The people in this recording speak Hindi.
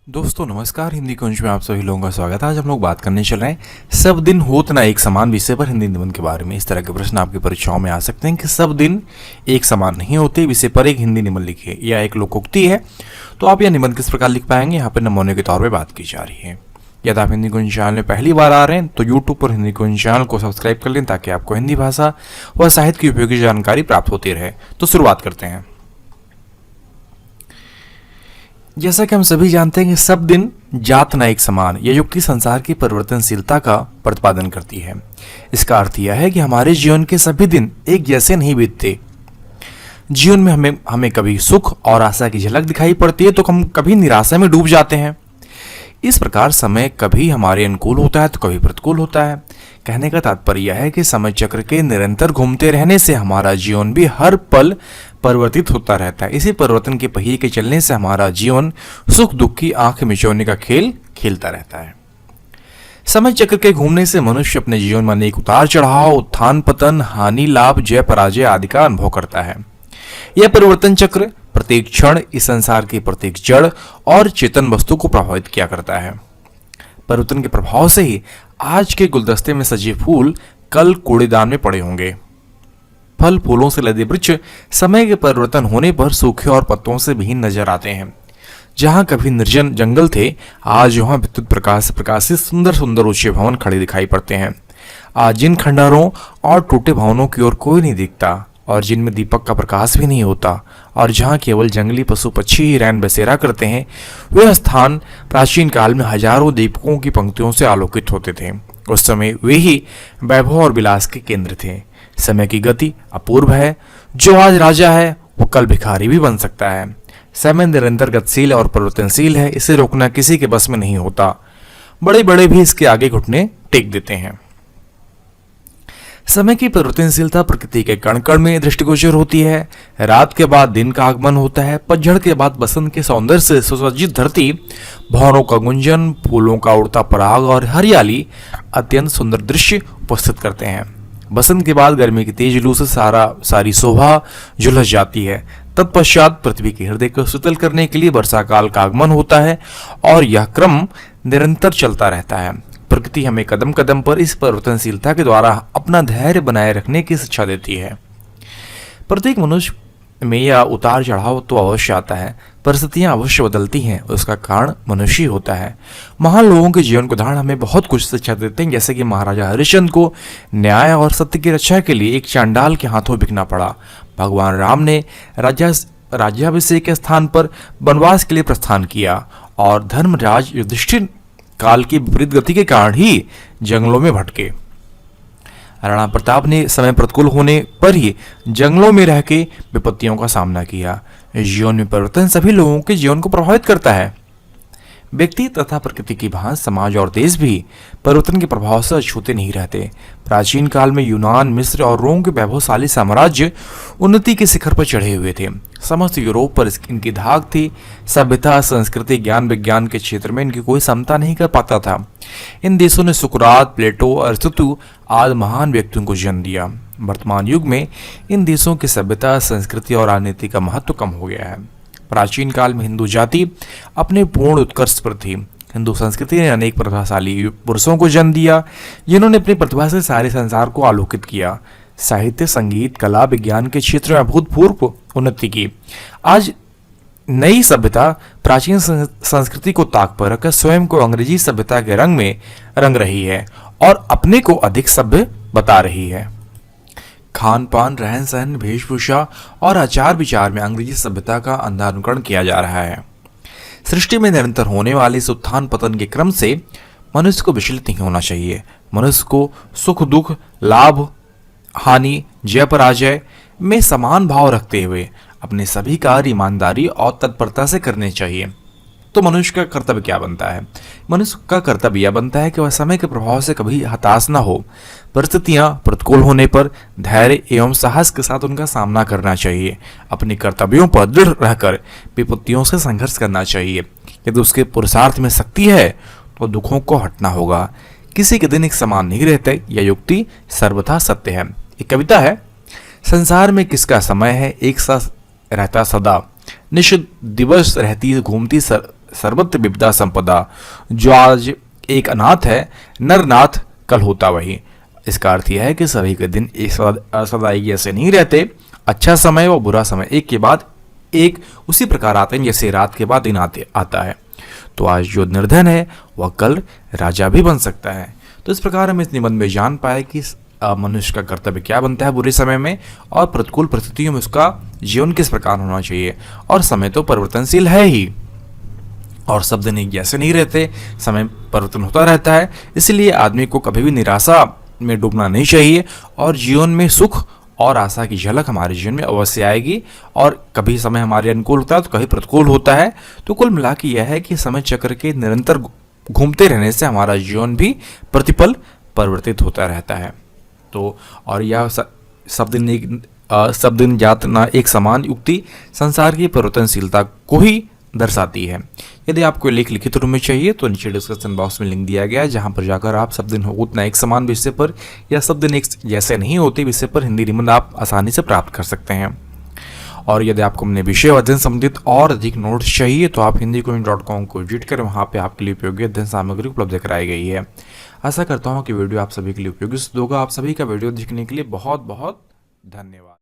दोस्तों नमस्कार। हिंदी कुंज में आप सभी लोगों का स्वागत है। आज हम लोग बात करने चल रहे हैं सब दिन होत ना एक समान विषय पर हिंदी निबंध के बारे में। इस तरह के प्रश्न आपकी परीक्षाओं में आ सकते हैं कि सब दिन एक समान नहीं होते विषय पर एक हिंदी निबंध लिखिए। यह एक लोकोक्ति है, तो आप यह निबंध किस प्रकार लिख पाएंगे, यहाँ पर नमूने के तौर पर बात की जा रही है। यदि आप हिंदी कुंज चैनल में पहली बार आ रहे हैं तो यूट्यूब पर हिंदी कुंज चैनल को सब्सक्राइब कर लें ताकि आपको हिंदी भाषा व साहित्य की उपयोगी जानकारी प्राप्त होती रहे। तो शुरुआत करते हैं। जैसा कि हम सभी जानते हैं कि सब दिन जात न एक समान, यह युक्ति संसार की परिवर्तनशीलता का प्रतिपादन करती है। इसका अर्थ यह है कि हमारे जीवन के सभी दिन एक जैसे नहीं बीतते। जीवन में हमें कभी सुख और आशा की झलक दिखाई पड़ती है तो हम कभी निराशा में डूब जाते हैं। इस प्रकार समय कभी हमारे अनुकूल होता है तो कभी प्रतिकूल होता है। कहने का तात्पर्य यह है कि समय चक्र के निरंतर घूमते रहने से हमारा जीवन भी हर पल परिवर्तित होता रहता है। इसी परिवर्तन के पहिए के चलने से हमारा जीवन सुख दुख की आंख मिचौने का खेल खेलता रहता है। समय चक्र के घूमने से मनुष्य अपने जीवन में अनेक उतार चढ़ाव, उत्थान पतन, हानि लाभ, जय पराजय आदि का अनुभव करता है। यह परिवर्तन चक्र प्रत्येक क्षण इस संसार की प्रत्येक जड़ और चेतन वस्तु को प्रभावित किया करता है। परिवर्तन के प्रभाव से ही आज के गुलदस्ते में सजे फूल कल कूड़ेदान में पड़े होंगे। फल फूलों से लदे वृक्ष समय के परिवर्तन होने पर सूखे और पत्तों से विहीन नजर आते हैं। जहां कभी निर्जन जंगल थे, आज वहां विद्युत प्रकाश से प्रकाशित सुंदर सुंदर ऊंचे भवन खड़े दिखाई पड़ते हैं। आज जिन खंडहरों और टूटे भवनों की ओर कोई नहीं दिखता और जिनमें दीपक का प्रकाश भी नहीं होता और जहां केवल जंगली पशु पक्षी ही रैन बसेरा करते हैं, वह स्थान प्राचीन काल में हजारों दीपकों की पंक्तियों से आलोकित होते थे। उस समय वे ही वैभव और विलास के केंद्र थे। समय की गति अपूर्व है। जो आज राजा है वो कल भिखारी भी बन सकता है। समय निरंतर गतिशील और परिवर्तनशील है, इसे रोकना किसी के बस में नहीं होता। बड़े बड़े भी इसके आगे घुटने टेक देते हैं। समय की परिवर्तनशीलता प्रकृति के कण कण में दृष्टिगोचर होती है। रात के बाद दिन का आगमन होता है। पतझड़ के बाद बसंत के सौंदर्य से सुसज्जित धरती, भवनों का गुंजन, फूलों का उड़ता पराग और हरियाली अत्यंत सुंदर दृश्य उपस्थित करते हैं। बसंत के बाद गर्मी की तेज लू से सारी शोभा झुलस जाती है। तत्पश्चात पृथ्वी के हृदय को शीतल करने के लिए वर्षा काल का आगमन होता है और यह क्रम निरंतर चलता रहता है। प्रकृति हमें कदम कदम पर इस परिवर्तनशीलता के द्वारा अपना धैर्य बनाए रखने की शिक्षा देती है। प्रत्येक मनुष्य में यह उतार चढ़ाव तो अवश्य आता है, परिस्थितियां अवश्य बदलती हैं, उसका कारण मनुष्य होता है। महान लोगों के जीवन को उदाहरण हमें बहुत कुछ शिक्षा देते हैं, जैसे कि महाराजा हरिश्चंद्र को न्याय और सत्य की रक्षा के लिए एक चांडाल के हाथों बिकना पड़ा। भगवान राम ने राज्याभिषेक के स्थान पर वनवास के लिए प्रस्थान किया और धर्मराज युधिष्ठिर काल की विपरीत गति के कारण ही जंगलों में भटके। राणा प्रताप ने समय प्रतिकूल होने पर ही जंगलों में रह के विपत्तियों का सामना किया। जीवन में परिवर्तन सभी लोगों के जीवन को प्रभावित करता है। व्यक्ति तथा प्रकृति की भांति समाज और देश भी परिवर्तन के प्रभाव से अछूते नहीं रहते। प्राचीन काल में यूनान, मिस्र और रोम के वैभवशाली साम्राज्य उन्नति के शिखर पर चढ़े हुए थे। समस्त यूरोप पर इनकी धाक थी। सभ्यता, संस्कृति, ज्ञान विज्ञान के क्षेत्र में इनकी कोई समता नहीं कर पाता था। इन देशों ने सुकरात, प्लेटो, अरिस्टोटल आदि महान व्यक्तियों को जन्म दिया। वर्तमान युग में इन देशों की सभ्यता, संस्कृति और राजनीति का महत्व कम हो गया है। प्राचीन काल में हिंदू जाति अपने पूर्ण उत्कर्ष पर थी। हिंदू संस्कृति ने अनेक प्रतिभाशाली पुरुषों को जन्म दिया जिन्होंने अपनी प्रतिभा से सारे संसार को आलोकित किया। साहित्य, संगीत, कला, विज्ञान के क्षेत्र में अभूतपूर्व उन्नति की। आज नई सभ्यता प्राचीन संस्कृति को ताक पर रखकर स्वयं को अंग्रेजी सभ्यता के रंग में रंग रही है और अपने को अधिक सभ्य बता रही है। खान पान, रहन सहन, वेशभूषा और आचार विचार में अंग्रेजी सभ्यता का अंधा अनुकरण किया जा रहा है। सृष्टि में निरंतर होने वाले इस उत्थान पतन के क्रम से मनुष्य को विचलित नहीं होना चाहिए। मनुष्य को सुख दुख, लाभ हानि, जय पराजय में समान भाव रखते हुए अपने सभी कार्य ईमानदारी और तत्परता से करने चाहिए। तो मनुष्य का कर्तव्य क्या बनता है? मनुष्य का कर्तव्य यह बनता है कि वह समय के प्रभाव से कभी हताश न हो। परिस्थितियां प्रतिकूल होने पर धैर्य एवं साहस के साथ उनका सामना करना चाहिए। अपने कर्तव्यों पर दृढ़ रहकर विपत्तियों से संघर्ष करना चाहिए। यदि उसके पुरुषार्थ में शक्ति है तो दुखों को हटना होगा। किसी के दिन एक समान नहीं रहते, यह युक्ति सर्वथा सत्य है। एक कविता है, संसार में किसका समय है एक सा रहता सदा, निश दिवस रहती घूमती सर्वत्र विपदा संपदा। जो आज एक अनाथ है, नरनाथ कल होता वही। इसका अर्थ यह है कि सभी के दिन एक सदाई जैसे नहीं रहते। अच्छा समय व बुरा समय एक के बाद एक उसी प्रकार आते हैं जैसे रात के बाद दिन आता है। तो आज जो निर्धन है वह कल राजा भी बन सकता है। तो इस प्रकार हम इस निबंध में जान पाए कि मनुष्य का कर्तव्य क्या बनता है बुरे समय में, और प्रतिकूल परिस्थितियों में उसका जीवन किस प्रकार होना चाहिए। और समय तो परिवर्तनशील है ही, और सब दिन एक जैसे नहीं रहते, समय परिवर्तन होता रहता है। इसलिए आदमी को कभी भी निराशा में डूबना नहीं चाहिए, और जीवन में सुख और आशा की झलक हमारे जीवन में अवश्य आएगी। और कभी समय हमारे अनुकूल होता है तो कभी प्रतिकूल होता है। तो कुल मिला के यह है कि समय चक्र के निरंतर घूमते रहने से हमारा जीवन भी प्रतिपल परिवर्तित होता रहता है। तो और यह सब दिन जात ना एक समान युक्ति संसार की परिवर्तनशीलता को ही दर्शाती है। यदि आपको लेख लिखित रूप में चाहिए तो नीचे डिस्क्रिप्शन बॉक्स में लिंक दिया गया है, जहां पर जाकर आप सब दिन उतना एक समान विषय पर या सब दिन एक जैसे नहीं होते विषय पर हिंदी निबंध आप आसानी से प्राप्त कर सकते हैं। और यदि आपको अपने विषय अध्ययन संबंधित और अधिक नोट्स चाहिए तो आप hindicoin.com को विजिट करें, वहाँ पे आपके लिए उपयोगी अध्ययन सामग्री उपलब्ध कराई गई है। आशा करता हूँ कि वीडियो आप सभी के लिए उपयोगी सिद्ध होगा। आप सभी का वीडियो देखने के लिए बहुत बहुत धन्यवाद।